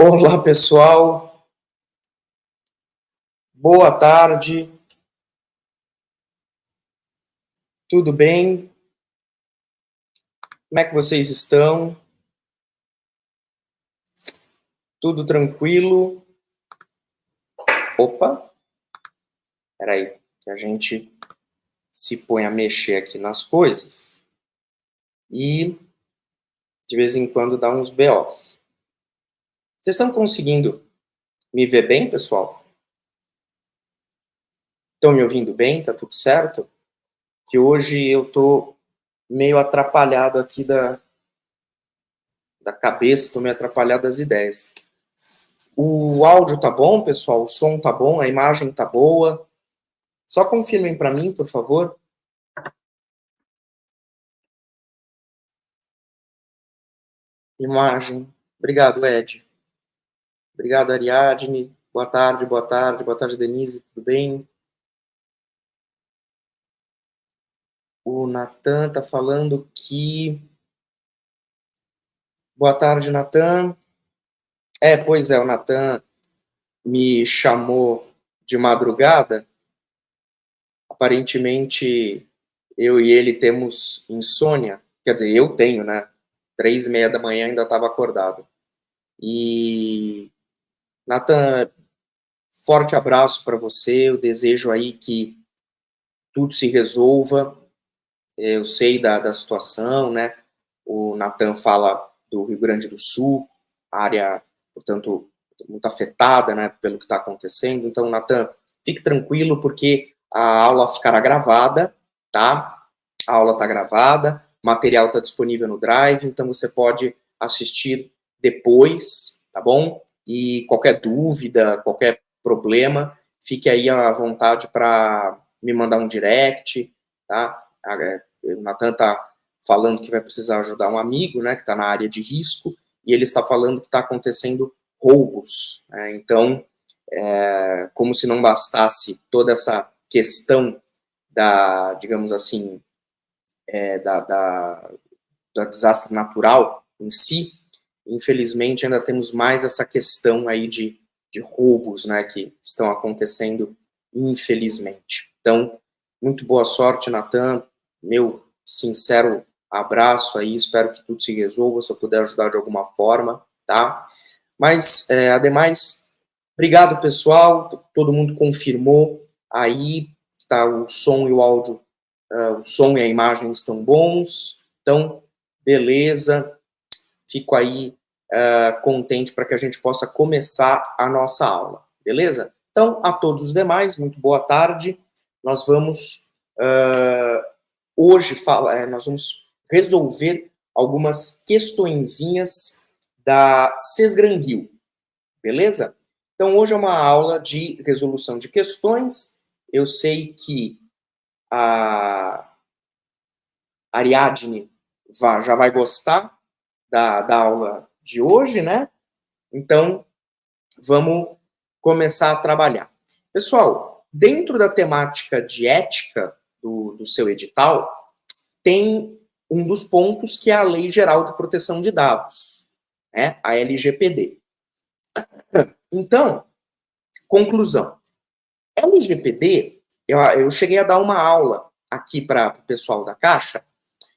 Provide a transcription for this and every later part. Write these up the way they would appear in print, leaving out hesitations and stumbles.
Olá, pessoal. Boa tarde. Tudo bem? Como é que vocês estão? Tudo tranquilo? Opa, peraí, que a gente se põe a mexer aqui nas coisas e de vez em quando dá uns BOs. Vocês estão conseguindo me ver bem, pessoal? Estão me ouvindo bem? Tá tudo certo? Que hoje eu tô meio atrapalhado aqui da cabeça, tô meio atrapalhado das ideias. O áudio tá bom, pessoal? O som tá bom? A imagem tá boa? Só confirmem para mim, por favor. Imagem. Obrigado, Ed. Obrigado, Ariadne. Boa tarde, boa tarde. Boa tarde, Denise. Tudo bem? O Natan tá falando que... Boa tarde, Natan. Pois é, o Natan me chamou de madrugada. Aparentemente, eu e ele temos insônia. Quer dizer, eu tenho, né? 3:30 da manhã ainda estava acordado. E, Natan, forte abraço para você. Eu desejo aí que tudo se resolva. Eu sei da situação, né? O Natan fala do Rio Grande do Sul, área, portanto, muito afetada, né, pelo que está acontecendo. Então, Natan, fique tranquilo, porque a aula ficará gravada, tá? A aula está gravada, o material está disponível no Drive, então você pode assistir depois, tá bom? E qualquer dúvida, qualquer problema, fique aí à vontade para me mandar um direct, tá? O Natan está falando que vai precisar ajudar um amigo, né, que está na área de risco, e ele está falando que está acontecendo roubos, né? Então, como se não bastasse toda essa questão da, digamos assim, da desastre natural em si, infelizmente ainda temos mais essa questão aí de roubos, né, que estão acontecendo, infelizmente. Então, muito boa sorte, Natan, meu sincero abraço aí, espero que tudo se resolva, se eu puder ajudar de alguma forma, tá? Mas, ademais, obrigado, pessoal, todo mundo confirmou aí, tá, o som e o áudio, o som e a imagem estão bons, então, beleza, fico aí contente para que a gente possa começar a nossa aula, beleza? Então, a todos os demais, muito boa tarde, nós vamos hoje nós vamos resolver algumas questõezinhas da Sesgran Rio, beleza? Então, hoje é uma aula de resolução de questões. Eu sei que a Ariadne já vai gostar da aula de hoje, né? Então, vamos começar a trabalhar. Pessoal, dentro da temática de ética do seu edital, tem um dos pontos que é a Lei Geral de Proteção de Dados, né? A LGPD. Então, conclusão. LGPD, eu cheguei a dar uma aula aqui para o pessoal da Caixa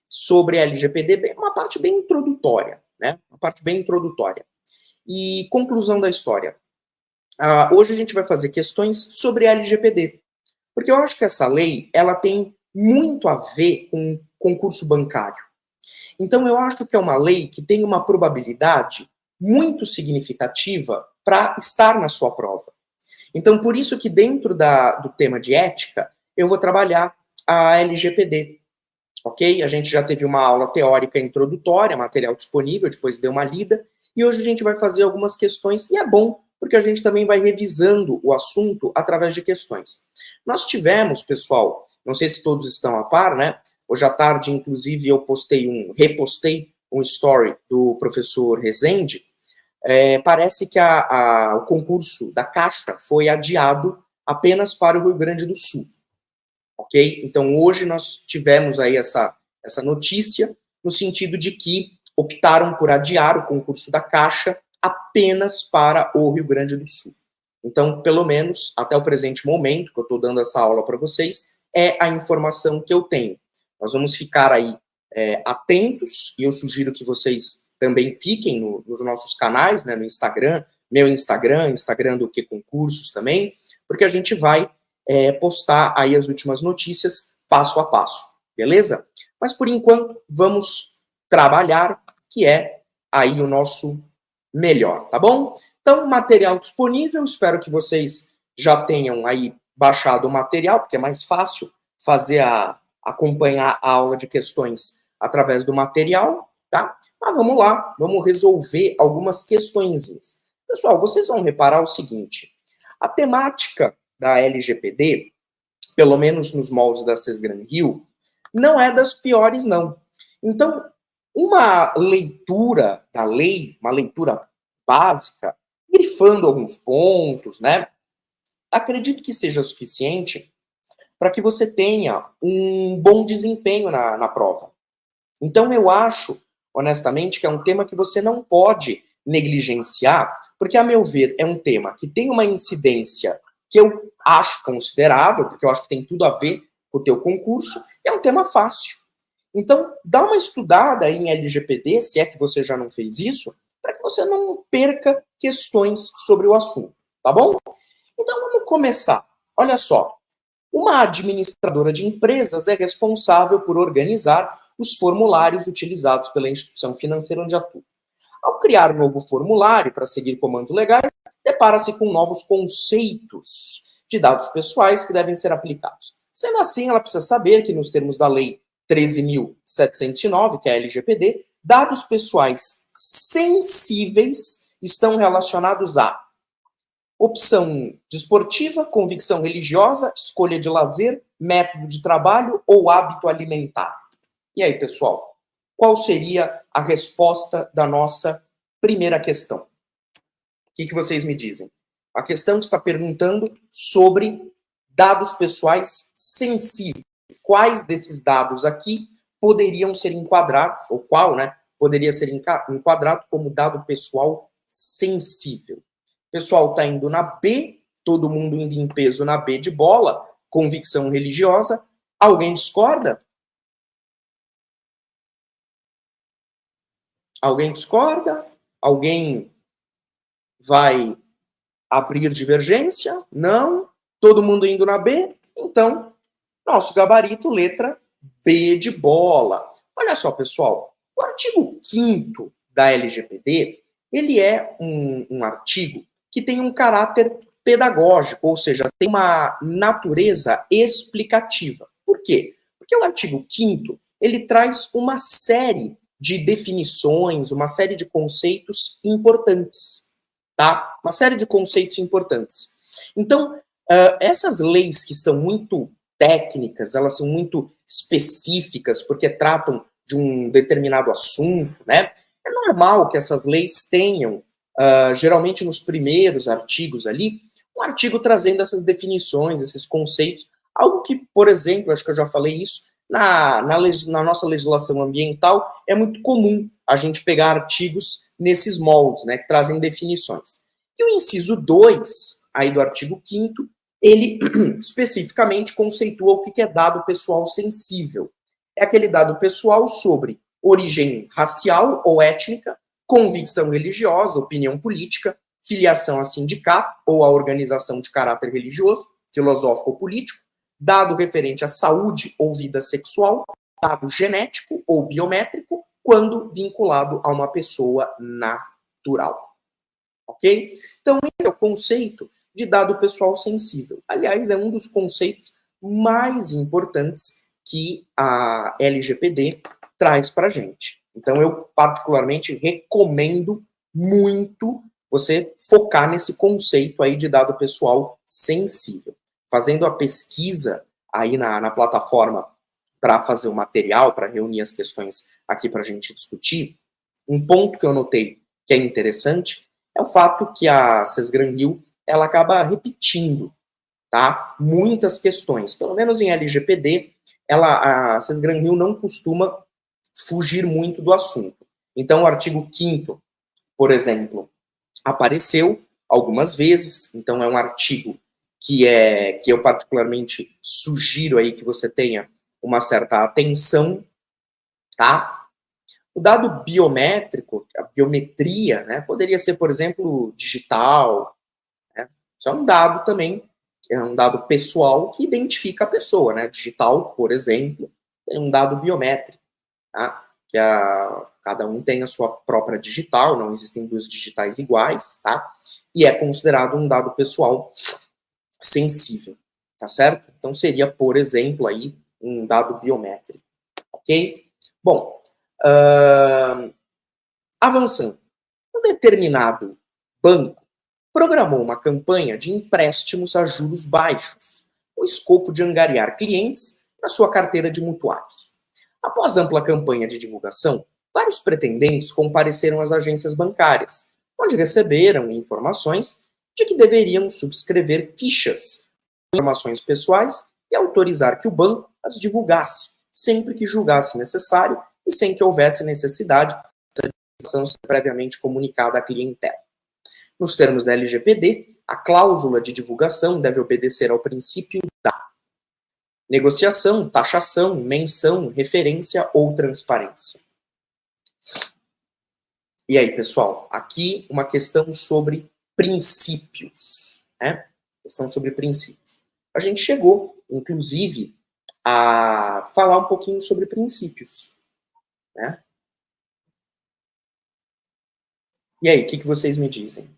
sobre LGPD, uma parte bem introdutória, né? Uma parte bem introdutória. E conclusão da história. Hoje a gente vai fazer questões sobre LGPD, porque eu acho que essa lei, ela tem muito a ver com concurso bancário. Então eu acho que é uma lei que tem uma probabilidade muito significativa para estar na sua prova. Então, por isso que dentro do tema de ética, eu vou trabalhar a LGPD, ok? A gente já teve uma aula teórica introdutória, material disponível, depois deu uma lida, e hoje a gente vai fazer algumas questões, e é bom, porque a gente também vai revisando o assunto através de questões. Nós tivemos, pessoal, não sei se todos estão a par, né? Hoje à tarde, inclusive, eu repostei um story do professor Rezende. Parece que o concurso da Caixa foi adiado apenas para o Rio Grande do Sul, ok? Então, hoje nós tivemos aí essa notícia, no sentido de que optaram por adiar o concurso da Caixa apenas para o Rio Grande do Sul. Então, pelo menos, até o presente momento, que eu estou dando essa aula para vocês, é a informação que eu tenho. Nós vamos ficar aí atentos, e eu sugiro que vocês também fiquem nos nossos canais, né, no Instagram, meu Instagram, Instagram do Que Concursos também, porque a gente vai postar aí as últimas notícias passo a passo, beleza? Mas por enquanto, vamos trabalhar, que é aí o nosso melhor, tá bom? Então, material disponível, espero que vocês já tenham aí baixado o material, porque é mais fácil acompanhar a aula de questões através do material, tá? Mas vamos lá, vamos resolver algumas questõezinhas. Pessoal, vocês vão reparar o seguinte, a temática da LGPD, pelo menos nos moldes da Sesgran Rio, não é das piores, não. Então, uma leitura da lei, uma leitura básica, grifando alguns pontos, né? Acredito que seja suficiente para que você tenha um bom desempenho na prova. Então, eu acho, honestamente, que é um tema que você não pode negligenciar, porque, a meu ver, é um tema que tem uma incidência que eu acho considerável, porque eu acho que tem tudo a ver com o teu concurso, é um tema fácil. Então, dá uma estudada em LGPD, se é que você já não fez isso, para que você não perca questões sobre o assunto, tá bom? Então, vamos começar. Olha só, uma administradora de empresas é responsável por organizar os formulários utilizados pela instituição financeira onde atua. Ao criar um novo formulário para seguir comandos legais, depara-se com novos conceitos de dados pessoais que devem ser aplicados. Sendo assim, ela precisa saber que, nos termos da Lei 13.709, que é a LGPD, dados pessoais sensíveis estão relacionados a opção desportiva, convicção religiosa, escolha de lazer, método de trabalho ou hábito alimentar. E aí, pessoal, qual seria a resposta da nossa primeira questão? O que vocês me dizem? A questão está perguntando sobre dados pessoais sensíveis. Quais desses dados aqui poderiam ser enquadrados, ou qual, né, poderia ser enquadrado como dado pessoal sensível? O pessoal está indo na B, todo mundo indo em peso na B de bola, convicção religiosa. Alguém discorda? Alguém discorda? Alguém vai abrir divergência? Não? Todo mundo indo na B? Então, nosso gabarito, letra B de bola. Olha só, pessoal, o artigo 5º da LGPD, ele é um artigo que tem um caráter pedagógico, ou seja, tem uma natureza explicativa. Por quê? Porque o artigo 5º, ele traz uma série de definições, uma série de conceitos importantes, tá? Uma série de conceitos importantes. Então, essas leis que são muito técnicas, elas são muito específicas, porque tratam de um determinado assunto, né? É normal que essas leis tenham, geralmente nos primeiros artigos ali, um artigo trazendo essas definições, esses conceitos, algo que, por exemplo, acho que eu já falei isso, na nossa legislação ambiental, é muito comum a gente pegar artigos nesses moldes, né, que trazem definições. E o inciso 2, aí do artigo 5º, ele especificamente conceitua o que é dado pessoal sensível. É aquele dado pessoal sobre origem racial ou étnica, convicção religiosa, opinião política, filiação a sindicato ou a organização de caráter religioso, filosófico ou político, dado referente à saúde ou vida sexual, dado genético ou biométrico, quando vinculado a uma pessoa natural. Ok? Então, esse é o conceito de dado pessoal sensível. Aliás, é um dos conceitos mais importantes que a LGPD traz para a gente. Então, eu particularmente recomendo muito você focar nesse conceito aí de dado pessoal sensível. Fazendo a pesquisa aí na plataforma para fazer o material, para reunir as questões aqui para a gente discutir, um ponto que eu notei que é interessante é o fato que a Sesgran Rio ela acaba repetindo, tá? Muitas questões, pelo menos em LGPD, a Sesgran Rio não costuma fugir muito do assunto. Então, o artigo 5º, por exemplo, apareceu algumas vezes, então é um artigo que eu particularmente sugiro aí que você tenha uma certa atenção, tá? O dado biométrico, a biometria, né, poderia ser, por exemplo, digital, né? Isso é um dado também, é um dado pessoal que identifica a pessoa, né? Digital, por exemplo, é um dado biométrico, tá? Que cada um tem a sua própria digital, não existem duas digitais iguais, tá? E é considerado um dado pessoal sensível, tá certo? Então seria, por exemplo, aí um dado biométrico, ok? Bom, avançando. Um determinado banco programou uma campanha de empréstimos a juros baixos, com o escopo de angariar clientes para sua carteira de mutuários. Após ampla campanha de divulgação, vários pretendentes compareceram às agências bancárias, onde receberam informações de que deveriam subscrever fichas com informações pessoais e autorizar que o banco as divulgasse, sempre que julgasse necessário e sem que houvesse necessidade de ser previamente comunicada à clientela. Nos termos da LGPD, a cláusula de divulgação deve obedecer ao princípio da negociação, taxação, menção, referência ou transparência. E aí, pessoal, aqui uma questão sobre princípios, né? Questão sobre princípios. A gente chegou, inclusive, a falar um pouquinho sobre princípios, né? E aí, o que vocês me dizem?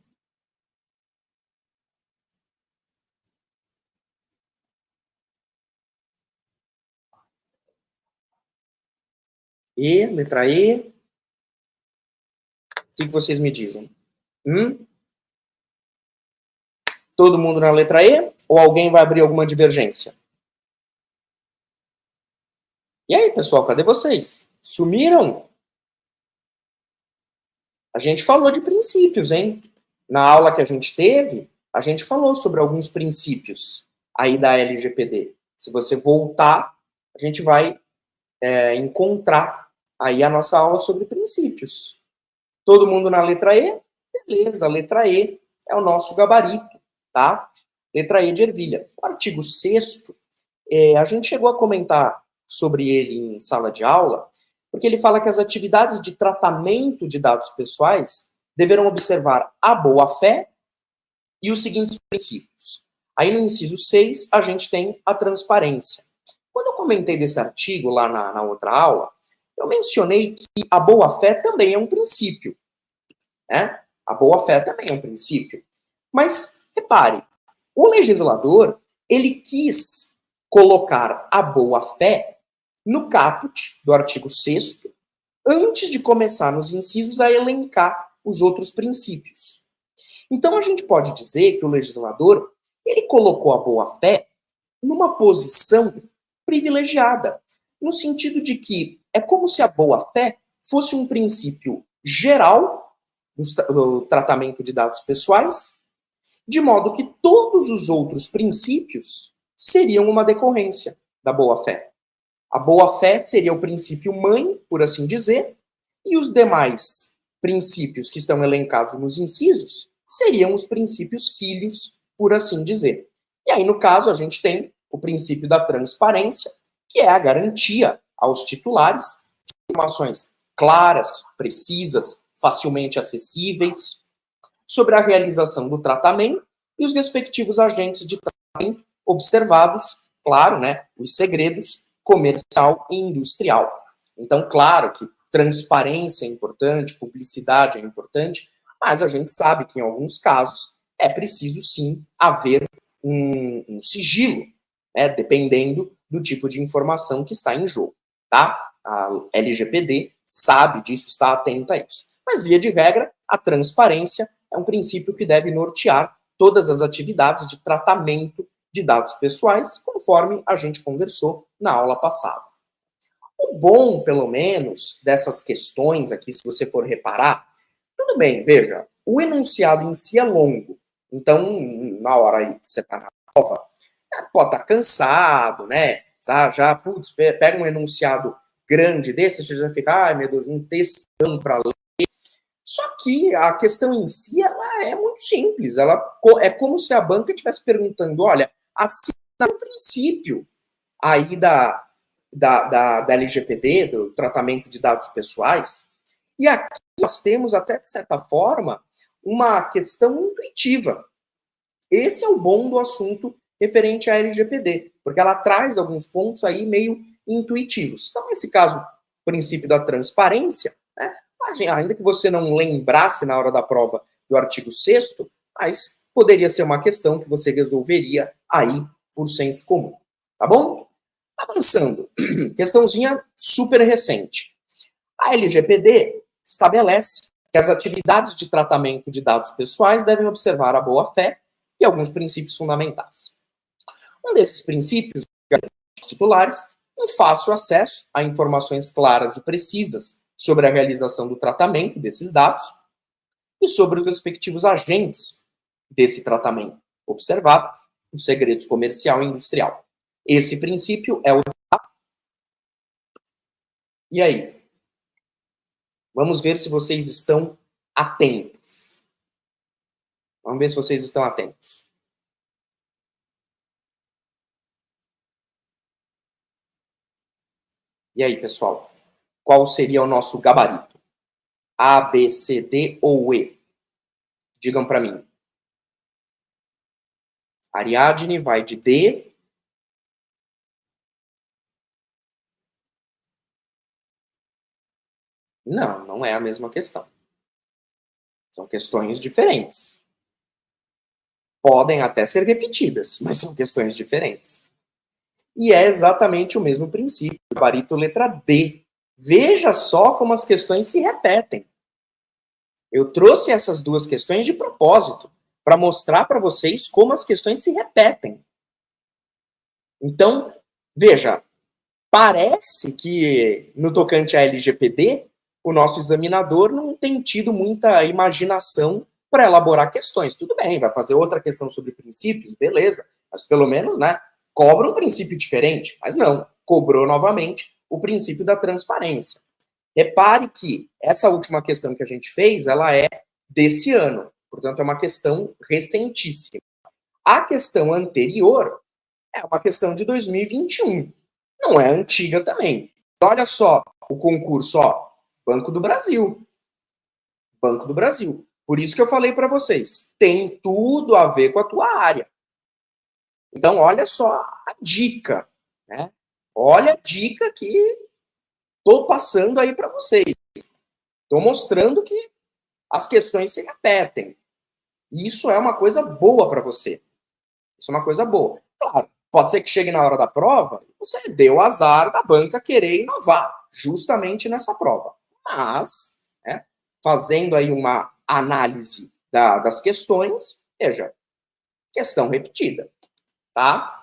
E, letra E. O que vocês me dizem? Todo mundo na letra E? Ou alguém vai abrir alguma divergência? E aí, pessoal, cadê vocês? Sumiram? A gente falou de princípios, hein? Na aula que a gente teve, a gente falou sobre alguns princípios aí da LGPD. Se você voltar, a gente vai encontrar aí a nossa aula sobre princípios. Todo mundo na letra E? Beleza, a letra E é o nosso gabarito, tá? Letra E de ervilha. O artigo 6º, a gente chegou a comentar sobre ele em sala de aula, porque ele fala que as atividades de tratamento de dados pessoais deverão observar a boa-fé e os seguintes princípios. Aí no inciso 6, a gente tem a transparência. Quando eu comentei desse artigo lá na outra aula, eu mencionei que a boa-fé também é um princípio, né? A boa-fé também é um princípio. Mas, repare, o legislador, ele quis colocar a boa-fé no caput do artigo 6º, antes de começar nos incisos a elencar os outros princípios. Então, a gente pode dizer que o legislador, ele colocou a boa-fé numa posição privilegiada, no sentido de que é como se a boa-fé fosse um princípio geral do tratamento de dados pessoais, de modo que todos os outros princípios seriam uma decorrência da boa-fé. A boa-fé seria o princípio mãe, por assim dizer, e os demais princípios que estão elencados nos incisos seriam os princípios filhos, por assim dizer. E aí, no caso, a gente tem o princípio da transparência, que é a garantia aos titulares de informações claras, precisas, facilmente acessíveis, sobre a realização do tratamento e os respectivos agentes de tratamento observados, claro, né, os segredos comercial e industrial. Então, claro que transparência é importante, publicidade é importante, mas a gente sabe que em alguns casos é preciso sim haver um sigilo, né, dependendo do tipo de informação que está em jogo, tá? A LGPD sabe disso, está atenta a isso. Mas, via de regra, a transparência é um princípio que deve nortear todas as atividades de tratamento de dados pessoais, conforme a gente conversou na aula passada. O bom, pelo menos, dessas questões aqui, se você for reparar, tudo bem, veja, o enunciado em si é longo, então, na hora aí que você está na prova, pode estar cansado, né? Já, putz, pega um enunciado grande desse, você já fica, ai meu Deus, um textão para ler. Só que a questão em si, ela é muito simples. É como se a banca estivesse perguntando, olha, assina o princípio aí da LGPD, do tratamento de dados pessoais, e aqui nós temos até, de certa forma, uma questão intuitiva. Esse é o bom do assunto referente à LGPD, porque ela traz alguns pontos aí meio intuitivos. Então, nesse caso, o princípio da transparência, né, ainda que você não lembrasse na hora da prova do artigo 6º, mas poderia ser uma questão que você resolveria aí por senso comum, tá bom? Avançando, questãozinha super recente. A LGPD estabelece que as atividades de tratamento de dados pessoais devem observar a boa-fé e alguns princípios fundamentais. Um desses princípios garante aos titulares um fácil acesso a informações claras e precisas sobre a realização do tratamento desses dados e sobre os respectivos agentes desse tratamento, observados os segredos comercial e industrial. Esse princípio é o... E aí? Vamos ver se vocês estão atentos. Vamos ver se vocês estão atentos. E aí, pessoal? Qual seria o nosso gabarito? A, B, C, D ou E? Digam para mim. Ariadne vai de D. Não, não é a mesma questão. São questões diferentes. Podem até ser repetidas, mas são questões diferentes. E é exatamente o mesmo princípio. Gabarito letra D. Veja só como as questões se repetem. Eu trouxe essas duas questões de propósito, para mostrar para vocês como as questões se repetem. Então, veja, parece que no tocante à LGPD, o nosso examinador não tem tido muita imaginação para elaborar questões. Tudo bem, vai fazer outra questão sobre princípios, beleza, mas pelo menos, né, cobra um princípio diferente. Mas não, cobrou novamente o princípio da transparência. Repare que essa última questão que a gente fez, ela é desse ano, portanto é uma questão recentíssima. A questão anterior é uma questão de 2021, não é antiga também. Olha só, o concurso, ó, Banco do Brasil. Banco do Brasil. Por isso que eu falei para vocês, tem tudo a ver com a tua área. Então, olha só a dica, né? Olha a dica que estou passando aí para vocês. Estou mostrando que as questões se repetem. Isso é uma coisa boa para você. Isso é uma coisa boa. Claro, pode ser que chegue na hora da prova e você deu azar da banca querer inovar justamente nessa prova. Mas, né, fazendo aí uma análise das questões, veja, questão repetida, tá?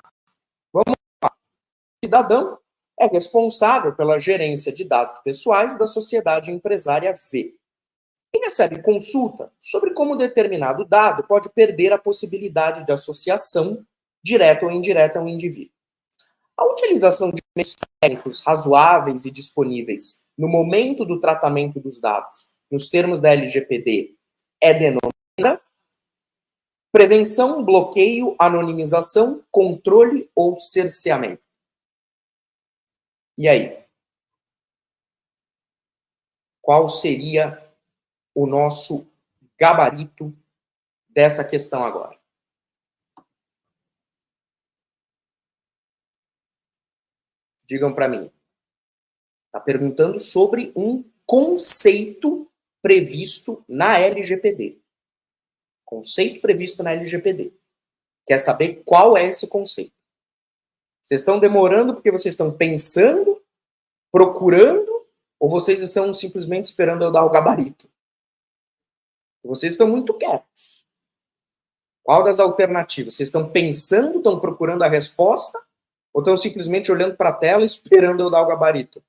Vamos lá. O cidadão é responsável pela gerência de dados pessoais da sociedade empresária V. E recebe consulta sobre como determinado dado pode perder a possibilidade de associação direta ou indireta a um indivíduo. A utilização de meios técnicos razoáveis e disponíveis no momento do tratamento dos dados, nos termos da LGPD, é denominada prevenção, bloqueio, anonimização, controle ou cerceamento. E aí? Qual seria o nosso gabarito dessa questão agora? Digam para mim. Está perguntando sobre um conceito previsto na LGPD. Conceito previsto na LGPD. Quer saber qual é esse conceito? Vocês estão demorando porque vocês estão pensando, procurando, ou vocês estão simplesmente esperando eu dar o gabarito? Vocês estão muito quietos. Qual das alternativas? Vocês estão pensando, estão procurando a resposta, ou estão simplesmente olhando para a tela esperando eu dar o gabarito?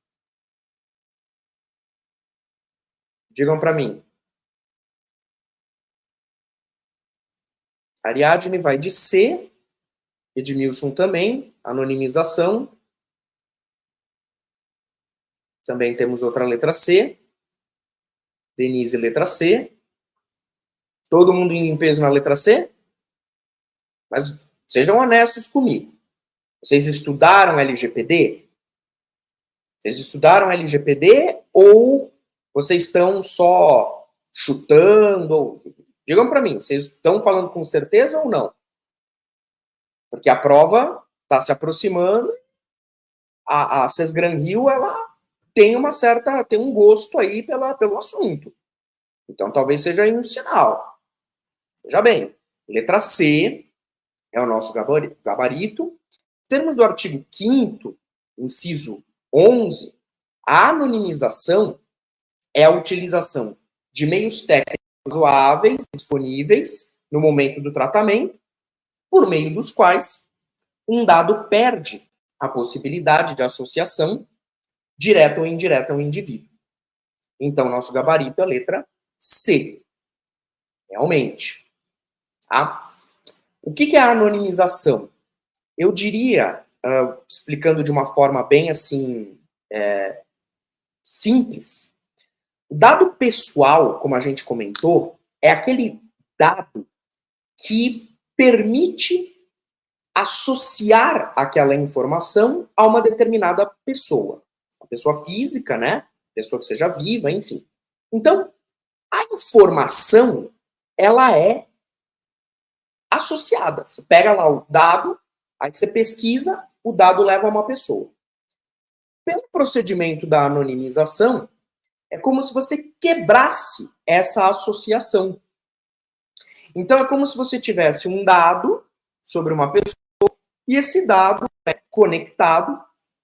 Digam para mim. Ariadne vai de C, Edmilson também, anonimização. Também temos outra letra C. Denise, letra C. Todo mundo indo em peso na letra C? Mas sejam honestos comigo. Vocês estudaram LGPD? Vocês estudaram LGPD ou vocês estão só chutando? Digam para mim, vocês estão falando com certeza ou não? Porque a prova está se aproximando, a Sesgran Rio, ela tem tem um gosto aí pelo assunto. Então, talvez seja aí um sinal. Veja bem, letra C é o nosso gabarito. Em termos do artigo 5º, inciso 11, a anonimização é a utilização de meios técnicos razoáveis disponíveis no momento do tratamento, por meio dos quais um dado perde a possibilidade de associação direta ou indireta ao indivíduo. Então, nosso gabarito é a letra C. Realmente. Tá? O que é a anonimização? Eu diria, explicando de uma forma bem assim, simples, o dado pessoal, como a gente comentou, é aquele dado que permite associar aquela informação a uma determinada pessoa. Uma pessoa física, né? Pessoa que seja viva, enfim. Então, a informação, ela é associada. Você pega lá o dado, aí você pesquisa, o dado leva a uma pessoa. Pelo procedimento da anonimização, é como se você quebrasse essa associação. Então, é como se você tivesse um dado sobre uma pessoa e esse dado é conectado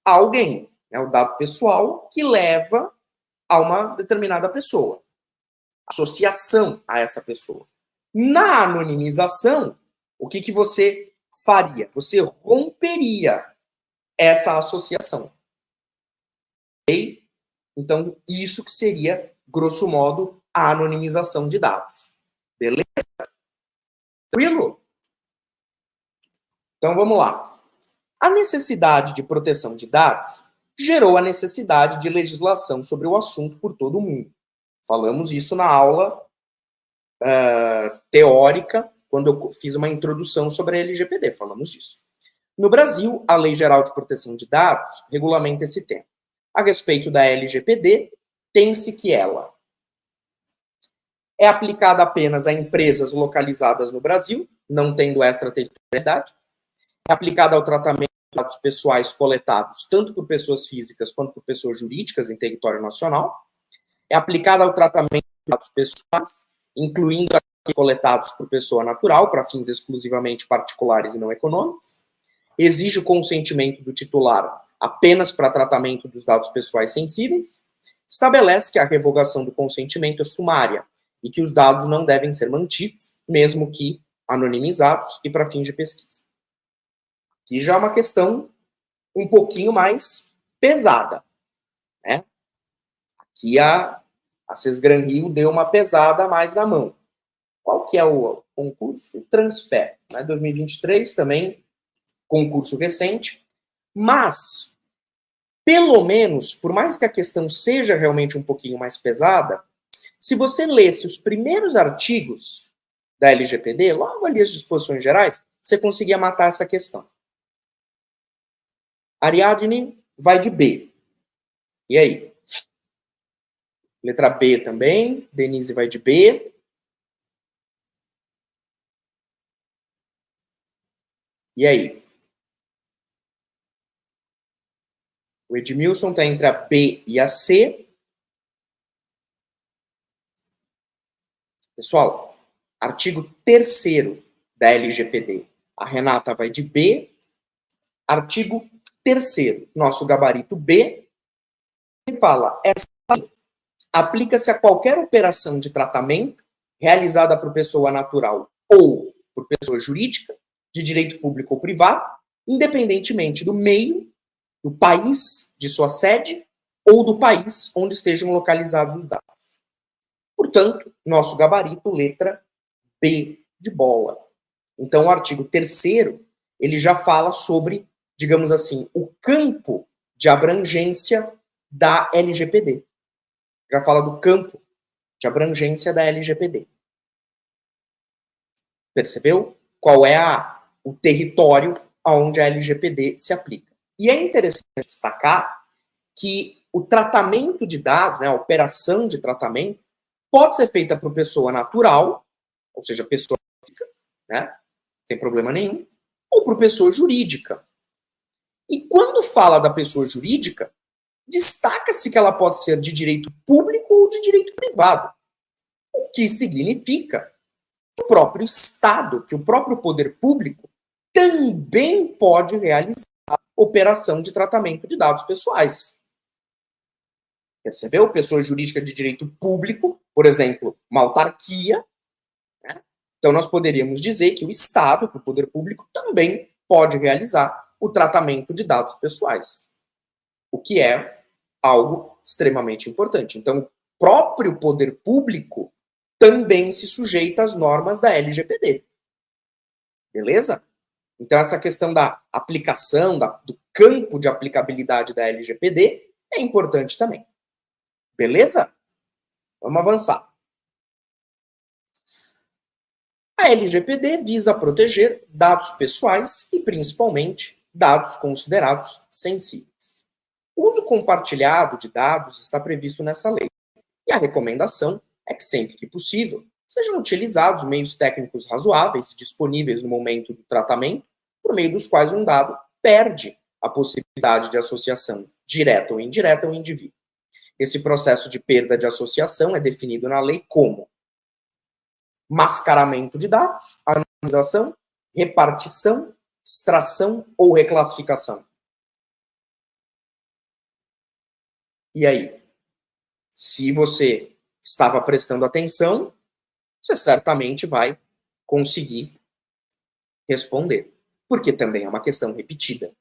a alguém. É o dado pessoal que leva a uma determinada pessoa. Associação a essa pessoa. Na anonimização, o que você faria? Você romperia essa associação. Ok? Então, isso que seria, grosso modo, a anonimização de dados. Beleza? Tranquilo? Então, vamos lá. A necessidade de proteção de dados gerou a necessidade de legislação sobre o assunto por todo o mundo. Falamos isso na aula teórica, quando eu fiz uma introdução sobre a LGPD, falamos disso. No Brasil, a Lei Geral de Proteção de Dados regulamenta esse tema. A respeito da LGPD, tem-se que ela é aplicada apenas a empresas localizadas no Brasil, não tendo extraterritorialidade, é aplicada ao tratamento de dados pessoais coletados tanto por pessoas físicas quanto por pessoas jurídicas em território nacional, é aplicada ao tratamento de dados pessoais, incluindo aqueles coletados por pessoa natural, para fins exclusivamente particulares e não econômicos, exige o consentimento do titular apenas para tratamento dos dados pessoais sensíveis, estabelece que a revogação do consentimento é sumária e que os dados não devem ser mantidos, mesmo que anonimizados e para fins de pesquisa. Aqui já é uma questão um pouquinho mais pesada, né? Aqui a Sesgran Rio deu uma pesada a mais na mão. Qual que é o concurso? O Transper, né? 2023 também, concurso recente, mas, pelo menos, por mais que a questão seja realmente um pouquinho mais pesada, se você lesse os primeiros artigos da LGPD, logo ali as disposições gerais, você conseguia matar essa questão. Ariadne vai de B. E aí? Letra B também. Denise vai de B. E aí? O Edmilson está entre a B e a C. Pessoal, artigo 3º da LGPD. A Renata vai de B. Artigo 3º, nosso gabarito B, ele fala, essa lei aplica-se a qualquer operação de tratamento realizada por pessoa natural ou por pessoa jurídica, de direito público ou privado, independentemente do meio, do país de sua sede ou do país onde estejam localizados os dados. Portanto, nosso gabarito, letra B de bola. Então, o artigo 3º, ele já fala sobre, digamos assim, o campo de abrangência da LGPD. Já fala do campo de abrangência da LGPD. Percebeu? Qual é o território onde a LGPD se aplica. E é interessante destacar que o tratamento de dados, né, a operação de tratamento, pode ser feita por pessoa natural, ou seja, pessoa física, né, sem problema nenhum, ou por pessoa jurídica. E quando fala da pessoa jurídica, destaca-se que ela pode ser de direito público ou de direito privado. O que significa que o próprio Estado, que o próprio poder público, também pode realizar operação de tratamento de dados pessoais. Percebeu? Pessoa jurídica de direito público, por exemplo, uma autarquia. Né? Então, nós poderíamos dizer que o Estado, que o poder público, também pode realizar o tratamento de dados pessoais, o que é algo extremamente importante. Então, o próprio poder público também se sujeita às normas da LGPD. Beleza? Então, essa questão da aplicação, do campo de aplicabilidade da LGPD é importante também. Beleza? Vamos avançar. A LGPD visa proteger dados pessoais e, principalmente, dados considerados sensíveis. O uso compartilhado de dados está previsto nessa lei, e a recomendação é que, sempre que possível, sejam utilizados meios técnicos razoáveis disponíveis no momento do tratamento, por meio dos quais um dado perde a possibilidade de associação direta ou indireta ao indivíduo. Esse processo de perda de associação é definido na lei como mascaramento de dados, anonimização, repartição, extração ou reclassificação. E aí? Se você estava prestando atenção, você certamente vai conseguir responder. Porque também é uma questão repetida.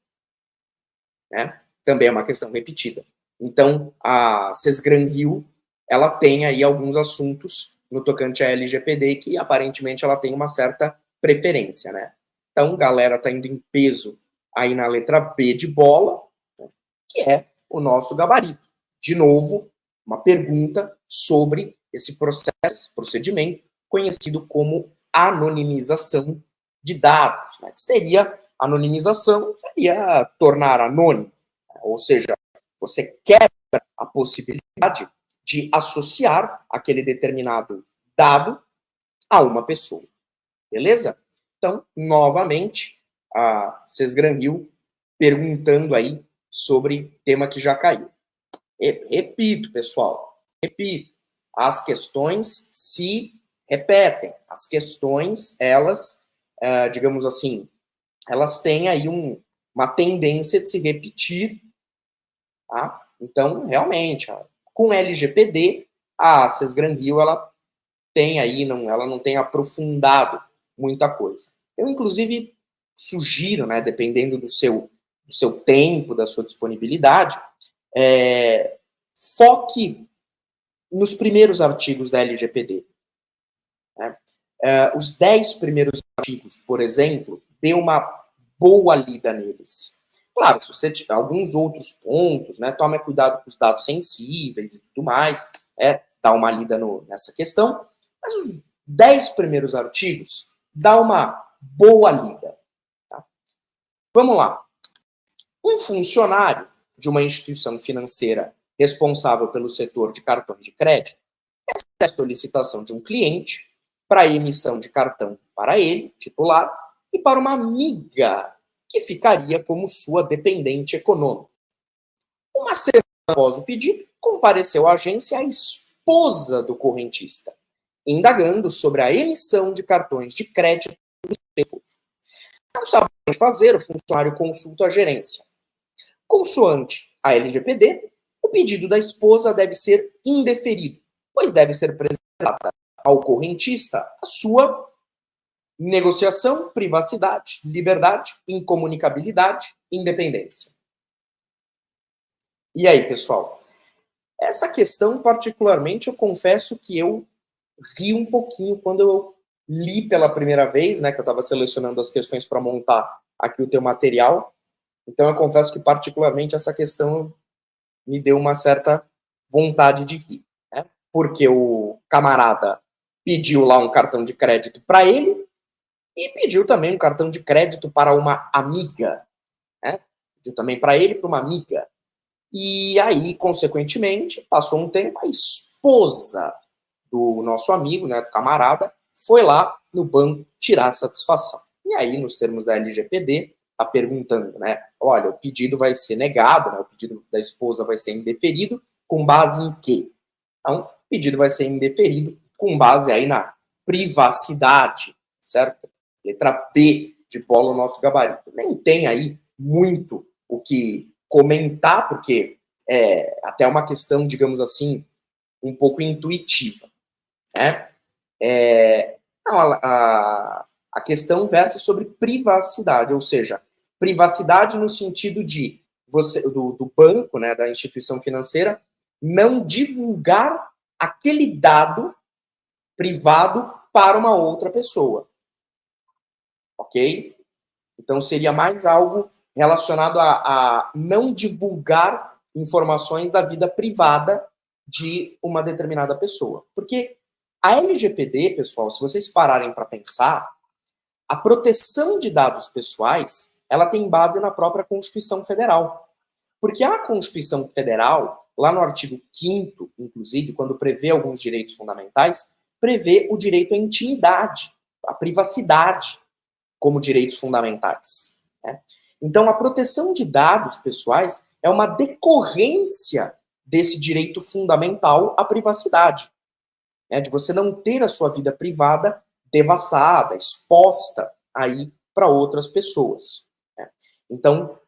Né? Também é uma questão repetida. Então, a Sesgran-Hill, ela tem aí alguns assuntos no tocante à LGPD que, aparentemente, ela tem uma certa preferência, né? Então, galera tá indo em peso aí na letra B de bola, né? Que é o nosso gabarito. De novo, uma pergunta sobre esse processo, esse procedimento, conhecido como anonimização de dados. Né? Seria, anonimização seria tornar anônimo, né? Ou seja, você quebra a possibilidade de associar aquele determinado dado a uma pessoa. Beleza? Então, novamente, a Sesgran-Hill perguntando aí sobre tema que já caiu. Repito, pessoal, repito, as questões se repetem. As questões, elas, digamos assim, elas têm aí uma tendência de se repetir. Tá? Então, realmente, com LGPD, a Sesgran-Hill, ela tem aí, ela não tem aprofundado muita coisa. Eu, inclusive, sugiro, né, dependendo do seu tempo, da sua disponibilidade, foque nos primeiros artigos da LGPD. Né? Os 10 primeiros artigos, por exemplo, dê uma boa lida neles. Claro, se você tiver alguns outros pontos, né, tome cuidado com os dados sensíveis e tudo mais, dá uma lida nessa questão, mas os 10 primeiros artigos, dá uma boa lida. Tá? Vamos lá. Um funcionário de uma instituição financeira responsável pelo setor de cartões de crédito recebe a solicitação de um cliente para a emissão de cartão para ele, titular, e para uma amiga, que ficaria como sua dependente econômica. Uma semana após o pedido, compareceu à agência a esposa do correntista, indagando sobre a emissão de cartões de crédito do seu esposo. Não sabendo o que fazer, o funcionário consulta a gerência. Consoante a LGPD, o pedido da esposa deve ser indeferido, pois deve ser preservada ao correntista a sua negociação, privacidade, liberdade, incomunicabilidade, independência. E aí, pessoal? Essa questão, particularmente, eu confesso que eu ri um pouquinho quando eu li pela primeira vez, né, que eu estava selecionando as questões para montar aqui o teu material. Então, eu confesso que, particularmente, essa questão me deu uma certa vontade de rir, né? Porque o camarada pediu lá um cartão de crédito para ele e pediu também um cartão de crédito para uma amiga, né? Pediu também para ele e para uma amiga. E aí, consequentemente, passou um tempo, a esposa do nosso amigo, né, do camarada, foi lá no banco tirar a satisfação. E aí, nos termos da LGPD, está perguntando, né, olha, o pedido vai ser negado, né, o pedido da esposa vai ser indeferido, com base em quê? Então, o pedido vai ser indeferido com base aí na privacidade, certo? Letra B de bola o nosso gabarito. Nem tem aí muito o que comentar, porque é até uma questão, digamos assim, um pouco intuitiva, né? A questão versa sobre privacidade, ou seja, privacidade no sentido de você, do banco, né, da instituição financeira, não divulgar aquele dado privado para uma outra pessoa. Ok? Então seria mais algo relacionado a não divulgar informações da vida privada de uma determinada pessoa. Porque a LGPD, pessoal, se vocês pararem para pensar, a proteção de dados pessoais, ela tem base na própria Constituição Federal. Porque a Constituição Federal, lá no artigo 5º, inclusive, quando prevê alguns direitos fundamentais, prevê o direito à intimidade, à privacidade, como direitos fundamentais, né? Então, a proteção de dados pessoais é uma decorrência desse direito fundamental à privacidade, né? De você não ter a sua vida privada devassada, exposta aí para outras pessoas, né? Então,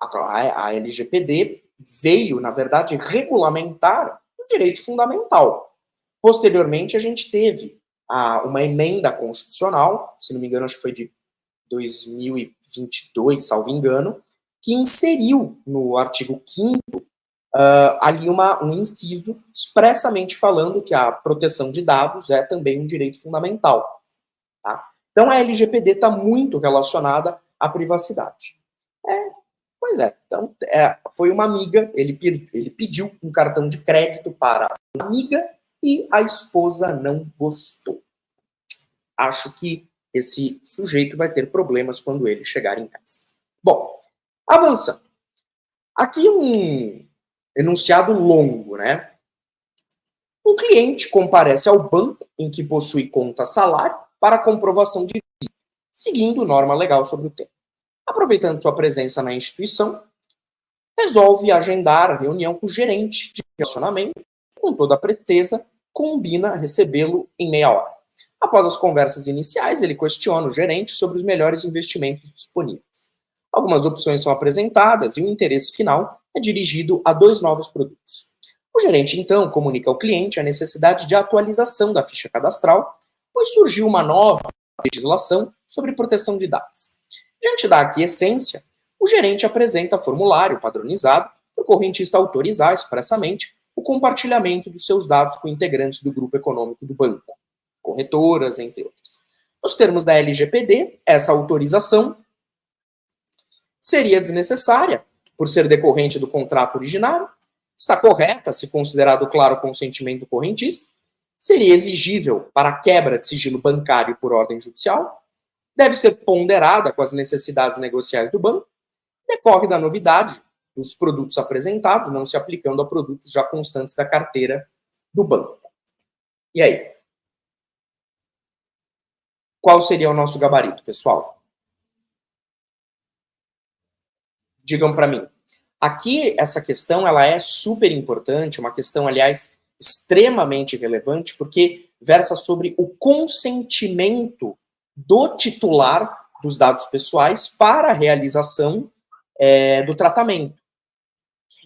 a LGPD veio, na verdade, regulamentar o direito fundamental. Posteriormente, a gente teve uma emenda constitucional, se não me engano, acho que foi de 2022, salvo engano, que inseriu no artigo 5º ali um inciso expressamente falando que a proteção de dados é também um direito fundamental. Tá? Então, a LGPD está muito relacionada à privacidade. Pois é, então foi uma amiga, ele pediu um cartão de crédito para a amiga e a esposa não gostou. Acho que esse sujeito vai ter problemas quando ele chegar em casa. Bom, avançando. Aqui um enunciado longo, né? Um cliente comparece ao banco em que possui conta salário para comprovação de vida, seguindo norma legal sobre o tema. Aproveitando sua presença na instituição, resolve agendar a reunião com o gerente de relacionamento, com toda a presteza, combina recebê-lo em meia hora. Após as conversas iniciais, ele questiona o gerente sobre os melhores investimentos disponíveis. Algumas opções são apresentadas e o interesse final é dirigido a 2 novos produtos. O gerente, então, comunica ao cliente a necessidade de atualização da ficha cadastral, pois surgiu uma nova legislação sobre proteção de dados. Diante da aquiescência, o gerente apresenta formulário padronizado para o correntista autorizar expressamente o compartilhamento dos seus dados com integrantes do grupo econômico do banco, corretoras, entre outras. Nos termos da LGPD, essa autorização seria desnecessária, por ser decorrente do contrato originário, está correta se considerado claro o consentimento do correntista, seria exigível para a quebra de sigilo bancário por ordem judicial, deve ser ponderada com as necessidades negociais do banco, decorre da novidade dos produtos apresentados, não se aplicando a produtos já constantes da carteira do banco. E aí? Qual seria o nosso gabarito, pessoal? Digam para mim. Aqui, essa questão ela é super importante, uma questão, aliás, extremamente relevante, porque versa sobre o consentimento do titular dos dados pessoais para a realização do tratamento.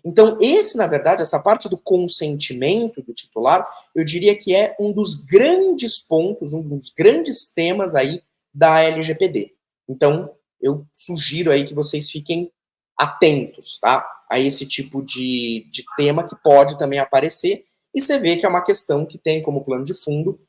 Então, na verdade, essa parte do consentimento do titular, eu diria que é um dos grandes pontos, um dos grandes temas aí da LGPD. Então, eu sugiro aí que vocês fiquem atentos, tá? A esse tipo de tema que pode também aparecer, e você vê que é uma questão que tem como plano de fundo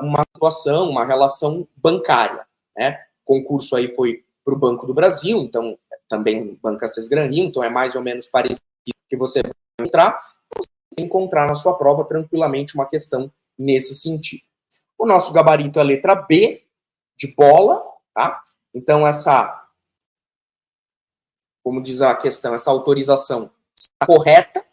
uma situação, uma relação bancária, né? O concurso aí foi para o Banco do Brasil, então também Banco Assis Gran Rio, então é mais ou menos parecido que você vai entrar, encontrar na sua prova tranquilamente uma questão nesse sentido. O nosso gabarito é a letra B, de bola, tá? Então, como diz a questão, essa autorização está correta,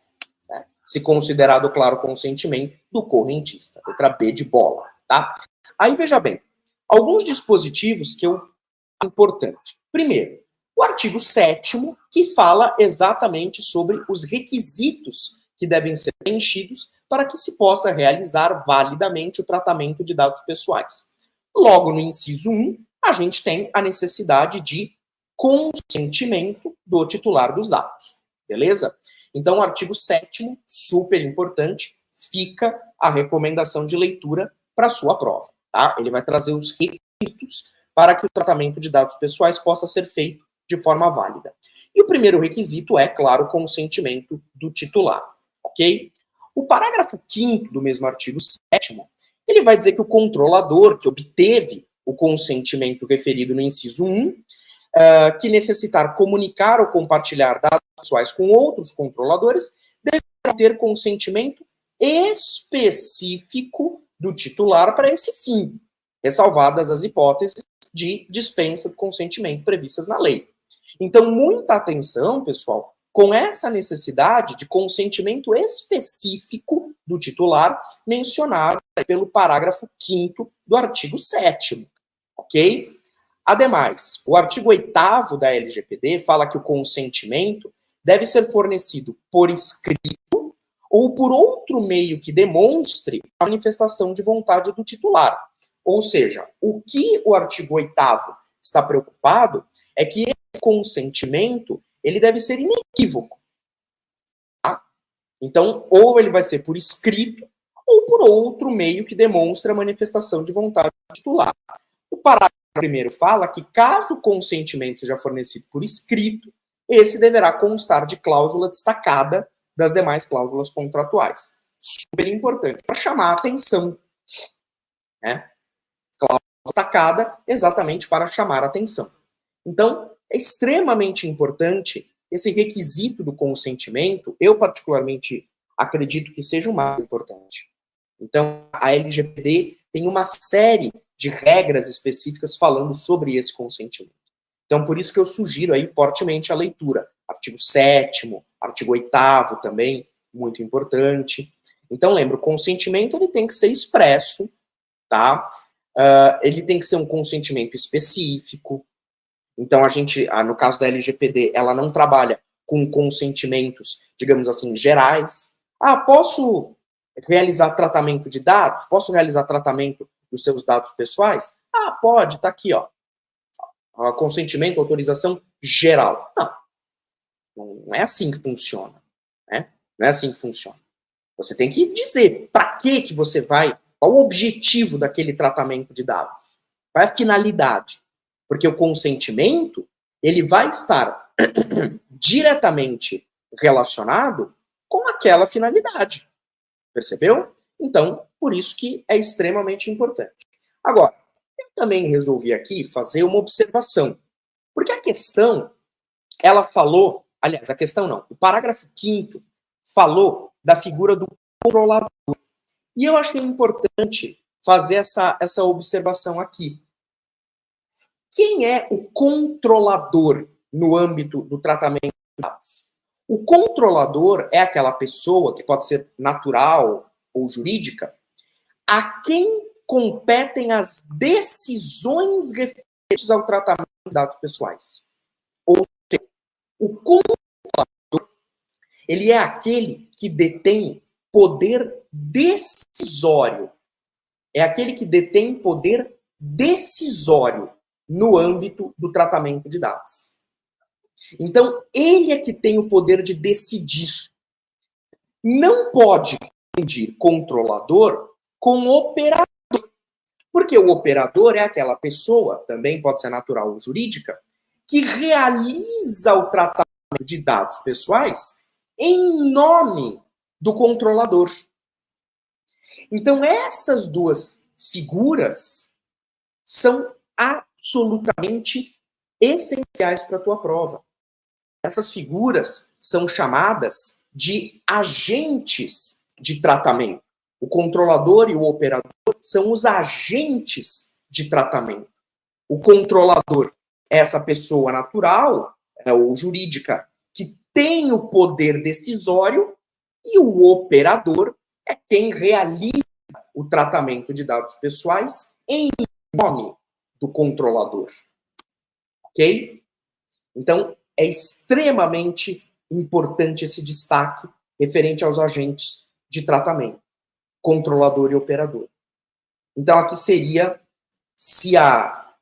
né? Se considerado, claro, consentimento do correntista. Letra B de bola, tá? Aí, veja bem, alguns dispositivos que eu acho importante. Primeiro, o artigo 7º, que fala exatamente sobre os requisitos que devem ser preenchidos para que se possa realizar validamente o tratamento de dados pessoais. Logo no inciso 1, a gente tem a necessidade de consentimento do titular dos dados, beleza? Então, o artigo 7º, super importante, fica a recomendação de leitura para a sua prova, tá? Ele vai trazer os requisitos para que o tratamento de dados pessoais possa ser feito de forma válida. E o primeiro requisito é, claro, o consentimento do titular, ok? O parágrafo 5º do mesmo artigo 7º, ele vai dizer que o controlador que obteve o consentimento referido no inciso 1, que necessitar comunicar ou compartilhar dados pessoais com outros controladores, deverá ter consentimento específico do titular para esse fim, ressalvadas as hipóteses de dispensa do consentimento previstas na lei. Então, muita atenção, pessoal, com essa necessidade de consentimento específico do titular mencionado pelo parágrafo 5º do artigo 7º, ok? Ademais, o artigo 8º da LGPD fala que o consentimento deve ser fornecido por escrito ou por outro meio que demonstre a manifestação de vontade do titular. Ou seja, o que o artigo 8º está preocupado é que esse consentimento ele deve ser inequívoco. Tá? Então, ou ele vai ser por escrito ou por outro meio que demonstre a manifestação de vontade do titular. O parágrafo primeiro fala que, caso o consentimento seja fornecido por escrito, esse deverá constar de cláusula destacada das demais cláusulas contratuais. Super importante para chamar a atenção. Né? Cláusula destacada exatamente para chamar a atenção. Então, é extremamente importante esse requisito do consentimento. Eu, particularmente, acredito que seja o mais importante. Então, a LGPD tem uma série de regras específicas falando sobre esse consentimento. Então, por isso que eu sugiro aí fortemente a leitura. Artigo 7º, artigo 8º também, muito importante. Então, lembra, o consentimento ele tem que ser expresso, tá? Ele tem que ser um consentimento específico. Então, a gente, no caso da LGPD, ela não trabalha com consentimentos, digamos assim, gerais. Posso realizar tratamento de dados? Posso realizar tratamento dos seus dados pessoais? Pode, tá aqui, ó. Consentimento, autorização geral. Não é assim que funciona, né? Não é assim que funciona. Você tem que dizer para que você vai, qual o objetivo daquele tratamento de dados? Qual é a finalidade? Porque o consentimento, ele vai estar diretamente relacionado com aquela finalidade. Percebeu? Então, por isso que é extremamente importante. Agora, eu também resolvi aqui fazer uma observação. Porque a questão, ela falou, aliás, a questão não, o parágrafo 5º falou da figura do controlador. E eu achei importante fazer essa observação aqui. Quem é o controlador no âmbito do tratamento de dados? O controlador é aquela pessoa, que pode ser natural ou jurídica, a quem competem as decisões referentes ao tratamento de dados pessoais. Ou seja, o controlador, ele é aquele que detém poder decisório. É aquele que detém poder decisório no âmbito do tratamento de dados. Então, ele é que tem o poder de decidir. Não pode confundir controlador com operador. Porque o operador é aquela pessoa, também pode ser natural ou jurídica, que realiza o tratamento de dados pessoais em nome do controlador. Então, essas duas figuras são absolutamente essenciais para a tua prova. Essas figuras são chamadas de agentes de tratamento. O controlador e o operador são os agentes de tratamento. O controlador é essa pessoa natural, ou jurídica, que tem o poder decisório, e o operador é quem realiza o tratamento de dados pessoais em nome do controlador. Ok? Então, é extremamente importante esse destaque referente aos agentes de tratamento, controlador e operador. Então, aqui seria, se a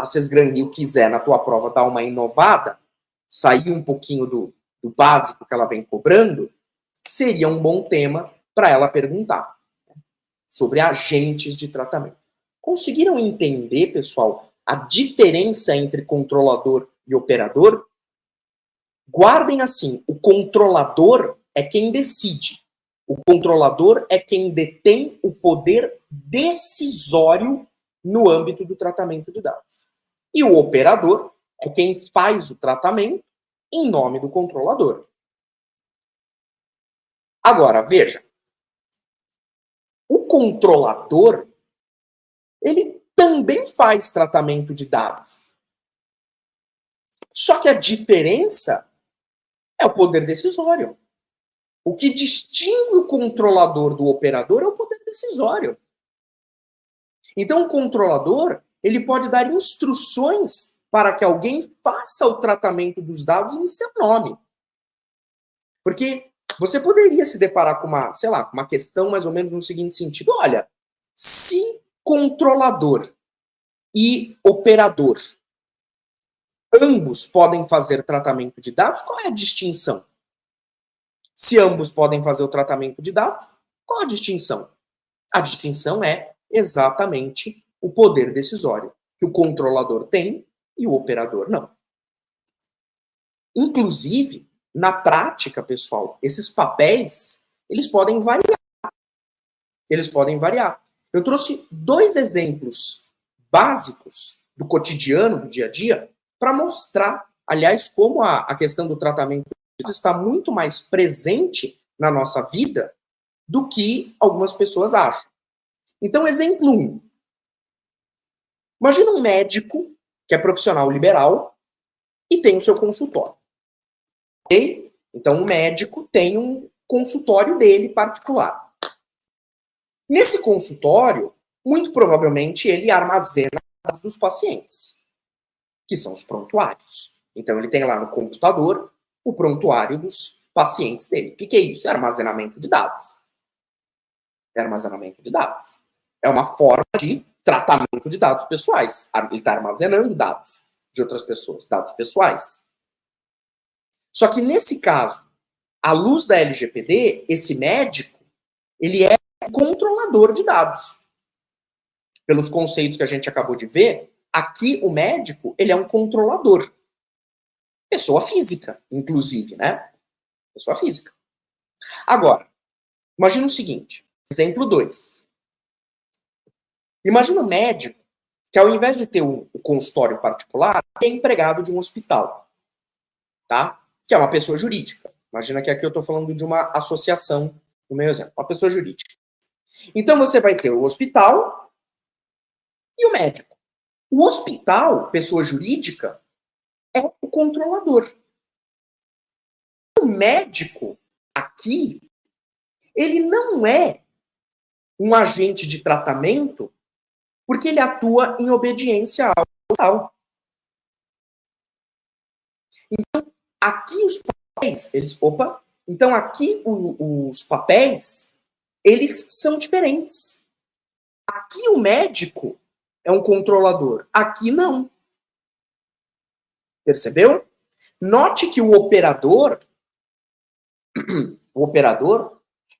Sesgran Rio quiser, na tua prova, dar uma inovada, sair um pouquinho do básico que ela vem cobrando, seria um bom tema para ela perguntar sobre agentes de tratamento. Conseguiram entender, pessoal, a diferença entre controlador e operador? Guardem assim, o controlador é quem decide. O controlador é quem detém o poder decisório no âmbito do tratamento de dados. E o operador é quem faz o tratamento em nome do controlador. Agora, veja. O controlador, ele também faz tratamento de dados. Só que a diferença é o poder decisório. O que distingue o controlador do operador é o poder decisório. Então, o controlador, ele pode dar instruções para que alguém faça o tratamento dos dados em seu nome. Porque você poderia se deparar com uma questão mais ou menos no seguinte sentido. Olha, se controlador e operador, ambos podem fazer tratamento de dados, qual é a distinção? Se ambos podem fazer o tratamento de dados, qual a distinção? A distinção é exatamente o poder decisório, que o controlador tem e o operador não. Inclusive, na prática, pessoal, esses papéis, eles podem variar. Eles podem variar. Eu trouxe 2 exemplos básicos do cotidiano, do dia a dia, para mostrar, aliás, como a questão do tratamento está muito mais presente na nossa vida do que algumas pessoas acham. Então, exemplo 1. Imagina um médico que é profissional liberal e tem o seu consultório. Ok? Então, o médico tem um consultório dele particular. Nesse consultório, muito provavelmente, ele armazena dados dos pacientes, que são os prontuários. Então, ele tem lá no computador o prontuário dos pacientes dele. O que é isso? É armazenamento de dados. É armazenamento de dados. É uma forma de tratamento de dados pessoais. Ele está armazenando dados de outras pessoas, dados pessoais. Só que nesse caso, à luz da LGPD, esse médico, ele é controlador de dados. Pelos conceitos que a gente acabou de ver, aqui o médico, ele é um controlador. Pessoa física, inclusive, né? Pessoa física. Agora, imagina o seguinte, exemplo 2. Imagina um médico que, ao invés de ter o consultório particular, é empregado de um hospital, tá? Que é uma pessoa jurídica. Imagina que aqui eu estou falando de uma associação, no meu exemplo, uma pessoa jurídica. Então, você vai ter o hospital e o médico. O hospital, pessoa jurídica, é o controlador. O médico, aqui, ele não é um agente de tratamento porque ele atua em obediência ao hospital. Então, aqui os papéis, então aqui os papéis, eles são diferentes. Aqui o médico é um controlador, aqui não. Percebeu? Note que o operador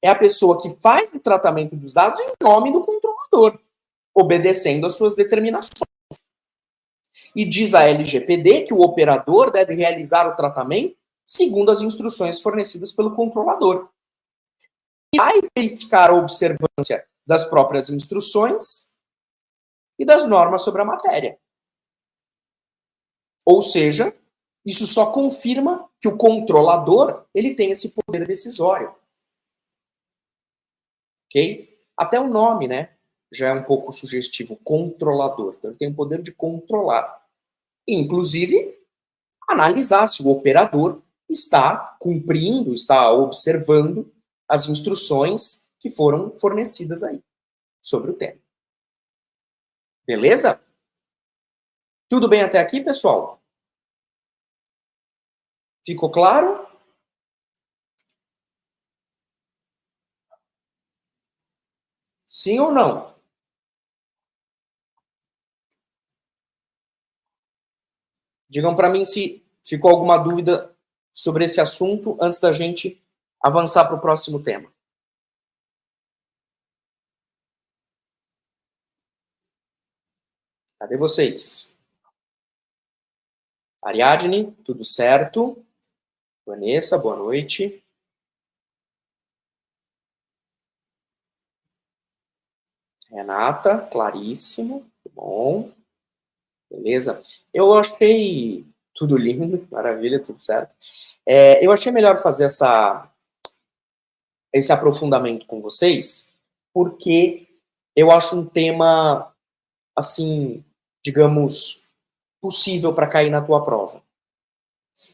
é a pessoa que faz o tratamento dos dados em nome do controlador, obedecendo às suas determinações. E diz a LGPD que o operador deve realizar o tratamento segundo as instruções fornecidas pelo controlador. E vai verificar a observância das próprias instruções e das normas sobre a matéria. Ou seja, isso só confirma que o controlador, ele tem esse poder decisório. Ok? Até o nome, né? Já é um pouco sugestivo, controlador. Então, ele tem o poder de controlar. Inclusive, analisar se o operador está cumprindo, está observando as instruções que foram fornecidas aí sobre o tema. Beleza? Tudo bem até aqui, pessoal? Ficou claro? Sim ou não? Digam para mim se ficou alguma dúvida sobre esse assunto antes da gente avançar para o próximo tema. Cadê vocês? Ariadne, tudo certo? Vanessa, boa noite. Renata, claríssimo, bom. Beleza? Eu achei tudo lindo, maravilha, tudo certo. Eu achei melhor fazer esse aprofundamento com vocês, porque eu acho um tema, assim, digamos, possível para cair na tua prova.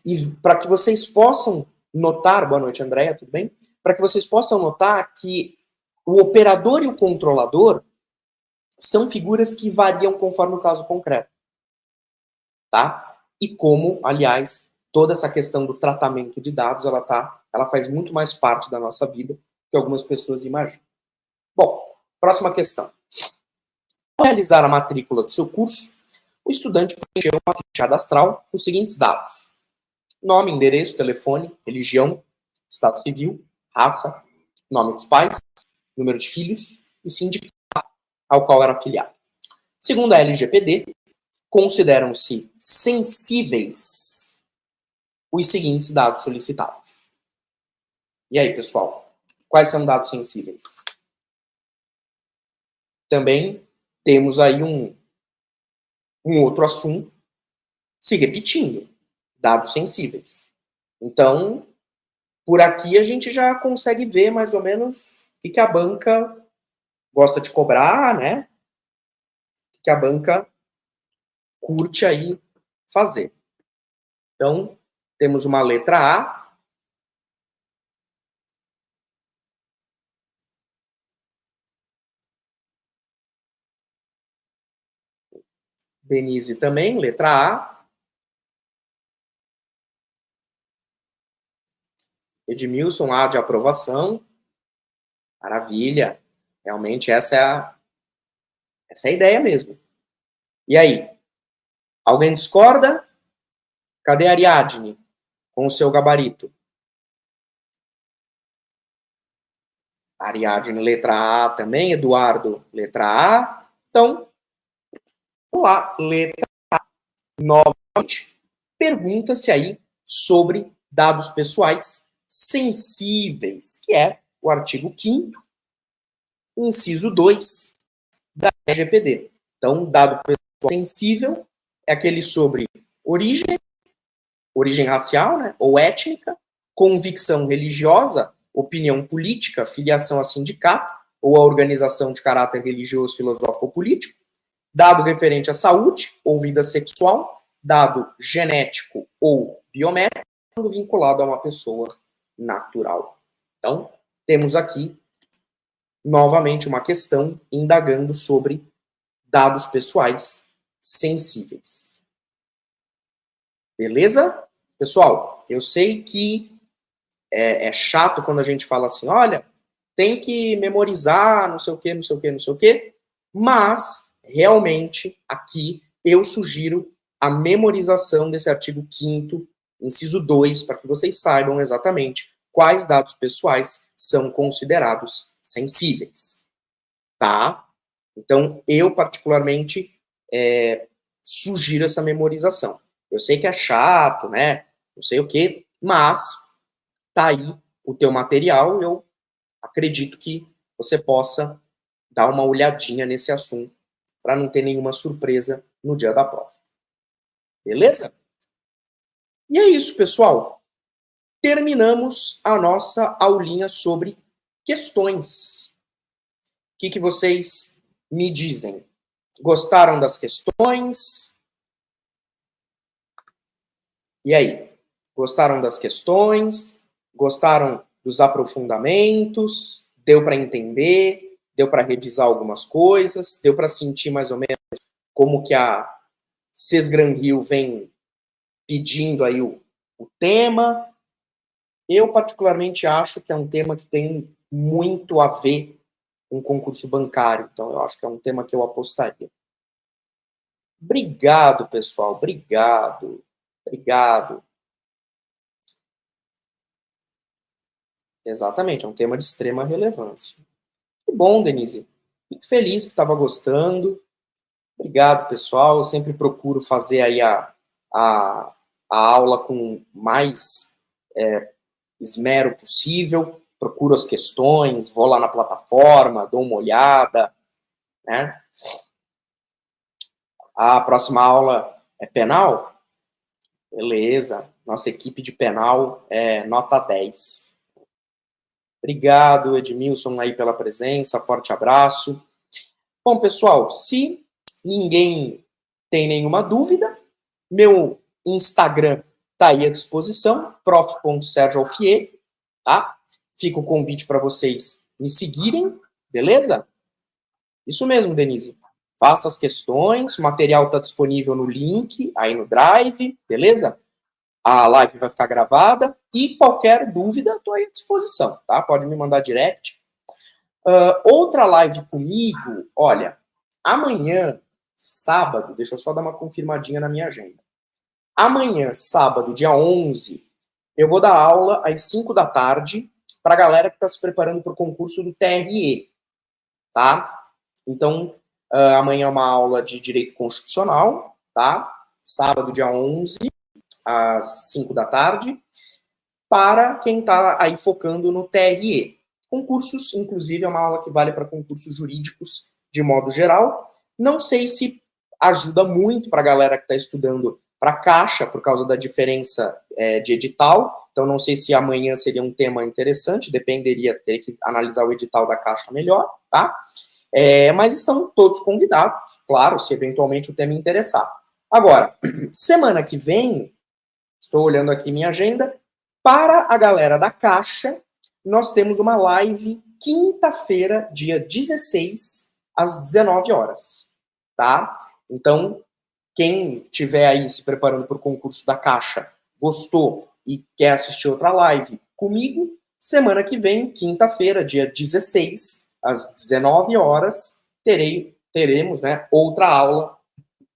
E para que vocês possam notar, boa noite, Andréia, tudo bem? Para que vocês possam notar que o operador e o controlador são figuras que variam conforme o caso concreto. Tá? E como, aliás, toda essa questão do tratamento de dados, ela faz muito mais parte da nossa vida que algumas pessoas imaginam. Bom, próxima questão. Ao realizar a matrícula do seu curso, o estudante preencheu uma ficha cadastral com os seguintes dados: nome, endereço, telefone, religião, estado civil, raça, nome dos pais, número de filhos e sindicato ao qual era afiliado. Segundo a LGPD, consideram-se sensíveis os seguintes dados solicitados. E aí, pessoal, quais são dados sensíveis? Também temos aí um outro assunto se repetindo, dados sensíveis. Então, por aqui a gente já consegue ver mais ou menos o que a banca gosta de cobrar, né? O que a banca curte aí fazer. Então, temos uma letra A. Denise também, letra A. Edmilson, A de aprovação. Maravilha. Realmente essa é a ideia mesmo. E aí? Alguém discorda? Cadê a Ariadne com o seu gabarito? Ariadne, letra A também. Eduardo, letra A. Então, vamos lá. Letra A. Novamente, pergunta-se aí sobre dados pessoais sensíveis, que é o artigo 5º, inciso 2 da LGPD. Então, dado pessoal sensível é aquele sobre origem racial, né, ou étnica, convicção religiosa, opinião política, filiação a sindicato ou a organização de caráter religioso, filosófico ou político, dado referente à saúde ou vida sexual, dado genético ou biométrico, vinculado a uma pessoa natural. Então, temos aqui, novamente, uma questão indagando sobre dados pessoais sensíveis. Beleza? Pessoal, eu sei que é chato quando a gente fala assim, olha, tem que memorizar, não sei o quê, não sei o quê, não sei o quê, mas, realmente, aqui, eu sugiro a memorização desse artigo 5º, inciso 2, para que vocês saibam exatamente quais dados pessoais são considerados sensíveis. Tá? Então, eu, particularmente, sugiro essa memorização. Eu sei que é chato, né? Não sei o quê, mas tá aí o teu material, eu acredito que você possa dar uma olhadinha nesse assunto para não ter nenhuma surpresa no dia da prova. Beleza? E é isso, pessoal. terminamos a nossa aulinha sobre questões. O que vocês me dizem? Gostaram das questões? E aí? Gostaram das questões? Gostaram dos aprofundamentos? Deu para entender? Deu para revisar algumas coisas? Deu para sentir mais ou menos como que a CES Gran Rio vem pedindo aí o tema? Eu particularmente acho que é um tema que tem muito a ver com concurso bancário, então eu acho que é um tema que eu apostaria. Obrigado, pessoal, obrigado. Exatamente, é um tema de extrema relevância. Que bom, Denise. Fico feliz que estava gostando. Obrigado, pessoal. Eu sempre procuro fazer aí a aula com mais esmero possível. Procuro as questões, vou lá na plataforma, dou uma olhada, né? A próxima aula é penal? Beleza. Nossa equipe de penal é nota 10. Obrigado, Edmilson, aí pela presença. Forte abraço. Bom, pessoal, se ninguém tem nenhuma dúvida, meu Instagram está aí à disposição, prof.sergioalfier, tá? Fica o convite para vocês me seguirem, beleza? Isso mesmo, Denise. Faça as questões, o material está disponível no link, aí no Drive, beleza? A live vai ficar gravada e qualquer dúvida, estou aí à disposição, tá? Pode me mandar direct. Outra live comigo, olha, amanhã, sábado, deixa eu só dar uma confirmadinha na minha agenda. Amanhã, sábado, dia 11, eu vou dar aula às 5 da tarde para a galera que está se preparando para o concurso do TRE, tá? Então, amanhã é uma aula de Direito Constitucional, tá? Sábado, dia 11, às 5 da tarde, para quem está aí focando no TRE. Concursos, inclusive, é uma aula que vale para concursos jurídicos de modo geral. Não sei se ajuda muito para a galera que está estudando para Caixa, por causa da diferença de edital. Então, não sei se amanhã seria um tema interessante, teria que analisar o edital da Caixa melhor, tá? Mas estão todos convidados, claro, se eventualmente o tema interessar. Agora, semana que vem, estou olhando aqui minha agenda, para a galera da Caixa, nós temos uma live quinta-feira, dia 16, às 19 horas, tá? Então, quem estiver aí se preparando para o concurso da Caixa, gostou e quer assistir outra live comigo, semana que vem, quinta-feira, dia 16, às 19 horas, teremos, né, outra aula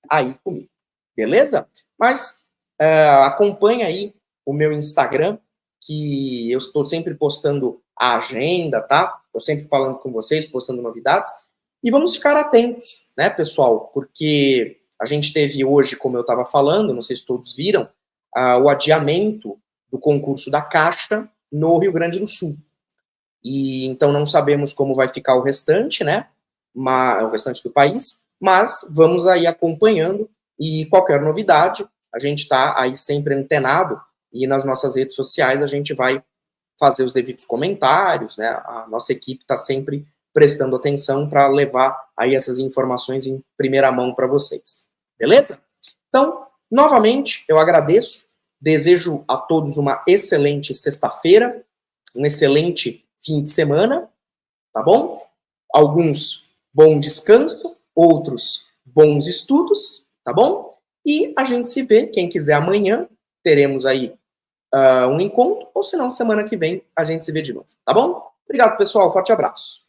aí comigo, beleza? Mas acompanha aí o meu Instagram, que eu estou sempre postando a agenda, tá? Estou sempre falando com vocês, postando novidades. E vamos ficar atentos, né, pessoal? Porque a gente teve hoje, como eu estava falando, não sei se todos viram, o adiamento do concurso da Caixa no Rio Grande do Sul. E então não sabemos como vai ficar o restante, né? O restante do país, mas vamos aí acompanhando e qualquer novidade, a gente está aí sempre antenado e nas nossas redes sociais a gente vai fazer os devidos comentários, né? A nossa equipe está sempre prestando atenção para levar aí essas informações em primeira mão para vocês. Beleza? Então, novamente, eu agradeço, desejo a todos uma excelente sexta-feira, um excelente fim de semana, tá bom? Alguns bom descanso, outros bons estudos, tá bom? E a gente se vê, quem quiser amanhã, teremos aí um encontro, ou se não, semana que vem a gente se vê de novo, tá bom? Obrigado, pessoal, forte abraço.